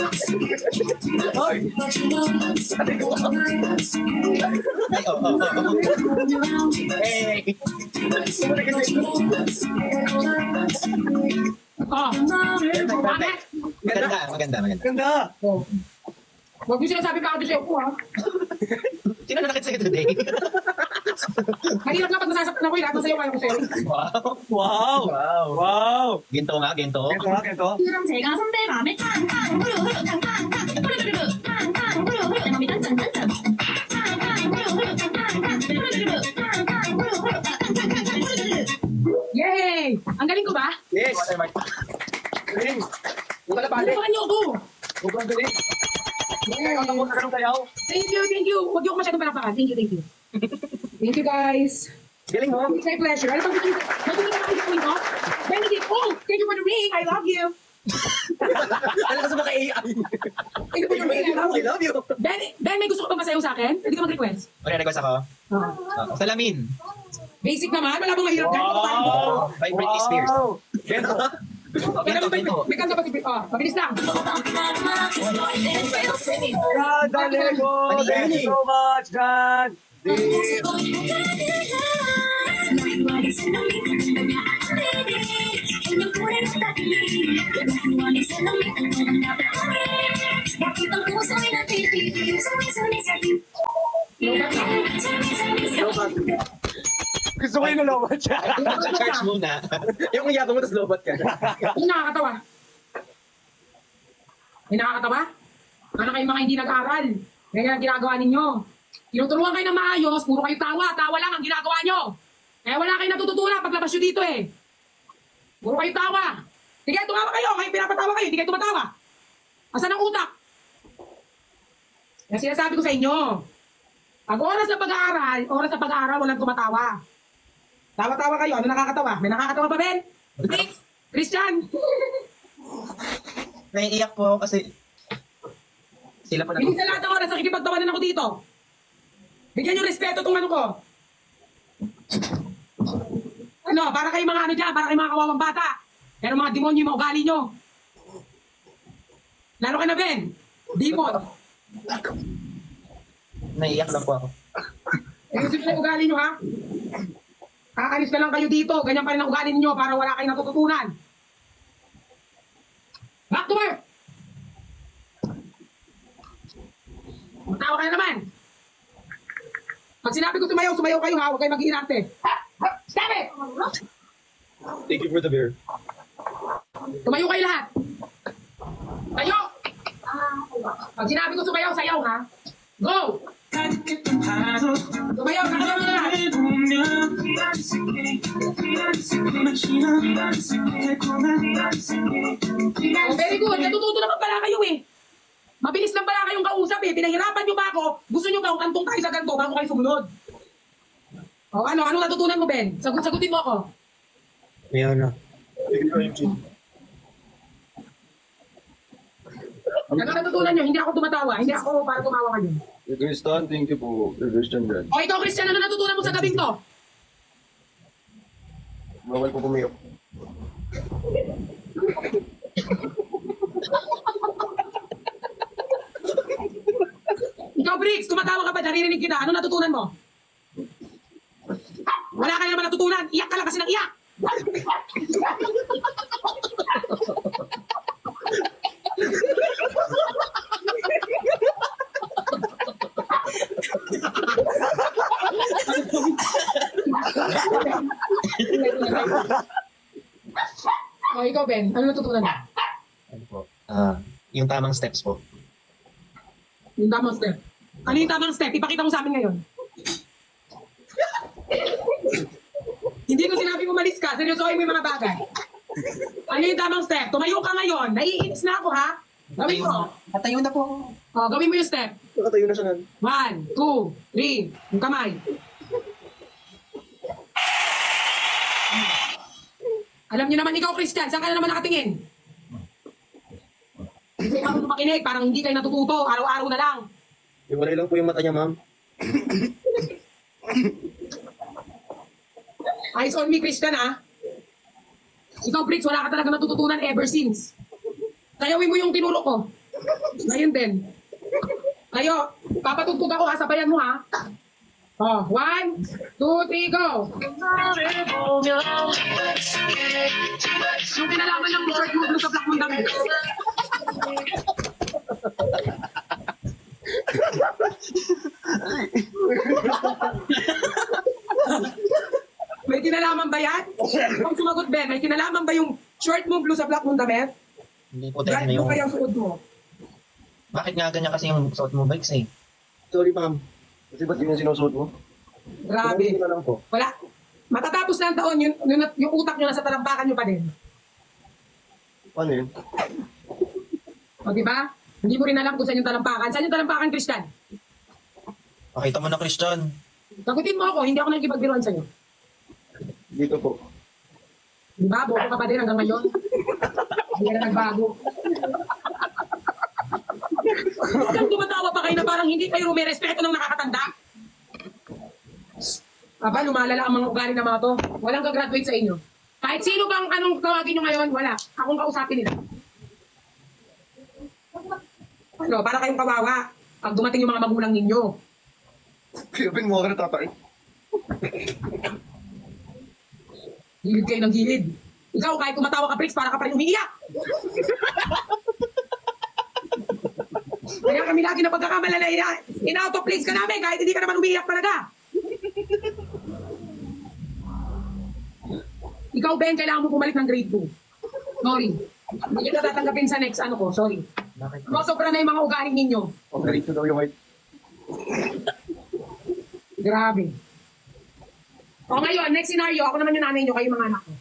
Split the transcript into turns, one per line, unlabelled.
Hoy!
Hey!
Oh, bakit?
Maganda.
Ganda!
Oh. Huwag mo sinasabi pa ako doon sa'yo ko, ha?
Sino nakit sa'yo today?
Mahirap nga pag nasasaktan ako, lahat ng sa'yo, kaya ko sa'yo.
Wow!
Ginto nga, ginto.
Ito.
그럼 제가 선배 마음에 탕탕 후루후루 탕탕탕 후루루루 탕탕 후루후루 내 맘이 딴딴딴딴 탕탕 후루후루 탕탕탕 후루루루 탕탕 후루후루 탕탕탕 후루루루.
Yay! Ang galing ko ba?
Yes! Galing! Yung kalapali.
Tulungan niyo ako!
Sobrang galing.
Yay!
Ang ganun sayaw.
Thank you. Huwag niyo ako masyadong palakpakan. Thank you. Thank you, guys.
Galing, no?
It's my pleasure. Ano bang gusto niyo? Gawin ko? Benedict, oh! Thank you for the ring. I love you.
Alam ka sa mga AI.
Thank you for the ring.
I love you.
Ben, may gusto ka bang masayaw sa akin? Pwede ka mag-request.
Request ako. Salamin.
Basic naman. Wala bang mahirap dyan?
By Britney Spears.
Gento.
May kanta pa si Brit. Mabilis lang.
God, Dalego! Thank you so much, God! Gusto ko yung nalobat siya.
Charge muna.
Yung iyabang mo, tapos lobat ka.
Yung nakakatawa. May nakakatawa? Ano kayong mga hindi nag-aral? Ganyan ang ginagawa ninyo. Tinuturuan kayo ng maayos, puro kayo tawa. Tawa lang ang ginagawa nyo. Kaya wala kayo natututunan paglabas nyo dito eh. Puro kayo tawa. Sige, tumawa kayo. Kayo pinapatawa kayo, hindi kayo tumatawa. Asan ang utak? Kaya sinasabi ko sa inyo, pag oras na pag-aaral, walang tumatawa. Tawa-tawa kayo. Ano nakakatawa? May nakakatawa ba, Ben? Chris? Christian?
Naiiyak po kasi sila po na.
Hindi sa lahat ng oras nakikipagtawanan ako dito. Bigyan nyo respeto itong ano ko. Ano, para kayo mga ano dyan, para kayo mga kawawang bata. Pero mga demonyo yung mga ugali nyo. Lalo ka na, Ben. Demon.
Naiiyak lang po ako.
Ayusin nyo na yung ugali nyo, ha? Kakalis na lang kayo dito. Ganyan pa rin ang ugali ninyo para wala kayong natututunan. Back to work! Magtawa kayo naman. Pag sinabi ko sumayaw, sumayaw kayo ha. Huwag kayo mag-iinarte. Stop it!
Thank you for the beer.
Tumayo kayo lahat. Tayo! Pag sinabi ko sumayaw, sayaw ha. Go! Sumayaw, nakayaw na lahat. Oh, very good. Natututo naman pala kayo eh. Mabilis lang pala kayong kausap eh. Pinahirapan nyo ba ako? Gusto nyo ba kung antong tayo sa ganito bago kayo sumunod? O ano natutunan mo, Ben? Sagutin mo ako.
Ayan na.
Ano natutunan nyo? Hindi ako tumatawa. Hindi ako para tumawa kayo.
Christian, thank you po. Christian God.
O ikaw, Christian, ano natutunan mo sa gabing to?
Bawal po pumiyok.
Ikaw, Briggs, tumatawa ka ba? Naririnig kita. Ano natutunan mo? Wala ka naman natutunan. Iyak ka lang kasi nang iyak. O ikaw, Ben, ano natutunan mo?
Ano po? Yung tamang steps po.
Yung tamang step. Ano yung tamang step? Ipakita mo sa amin ngayon. Hindi ko sinabi umalis ka. Seryosohin mo yung mga bagay. Ano yung tamang step? Tumayo ka ngayon. Naiinis na ako, ha? Gawin mo.
Patayo na po.
O, gawin mo yung step.
Nakatayo na siya nun.
1, 2, 3. Yung kamay. Alam niyo naman ikaw, Christian. Saan ka na naman nakatingin? Hindi ka makinig. Parang hindi kayo natututo. Araw-araw na lang.
Iwalay lang po yung mata niya, ma'am.
Eyes on me, Christian, ha? Ikaw, Briggs, wala ka talaga natututunan ever since. Kayawin mo yung tinuro ko. Ngayon din. Kayo, papatugtog ako ha, sabayan mo ha. Oh, 1, 2, 3, go! Yung kinalaman ng short mo blue sa black mong damit. May kinalaman ba yan? Kung sumagot Ben, may kinalaman ba yung short mo blue sa black mong damit?
Hindi po tayo na
Ano
yung...
kaya ang suot mo?
Bakit nga ganyan kasi yung suot mo, Vex eh?
Sorry, ma'am. Kasi ba't yun yung sinusuot mo?
Grabe.
Hindi ko lang po.
Wala. Matatapos na ang taon, yung utak nyo nasa talampakan nyo pa din.
Ano yun?
O, di ba? Hindi mo rin alam kung saan yung talampakan. Saan yung talampakan, Christian?
Pakita mo na, Christian.
Sagutin mo ako, hindi ako nagkipagbiruan sa'yo.
Dito po.
Di ba? Boto ka pa din hanggang ngayon. Hindi ka na nagbago. Hanggang tumatawa pa kayo na parang hindi kayo rumirespeto ng nakakatanda. Aba, lumalala ang mga ugali ng mga to. Walang gagraduate sa inyo. Kahit sino bang anong tawagin nyo ngayon, wala. Akong kausapin nila. Ano, para kayong kawawa. Pag dumating yung mga magulang ninyo.
Kaya mo ako na tatay.
Gilid kayo ng gilid. Ikaw, kahit tumatawa ka, Briggs, para ka pa rin umiiyak. Kaya kami lagi na pagkakamala na in-out of place ka namin kahit hindi ka naman umiiyak talaga. Ikaw, Ben, kailangan mo bumalik ng grade 2. Sorry. Hindi kita tatanggapin sa next ano ko, sorry.
Bakit?
Sobra na yung mga ugaling ninyo.
Okay, ito daw yung white.
Grabe. O ngayon, next scenario, ako naman yung nanay nyo, kayo mga anak ko.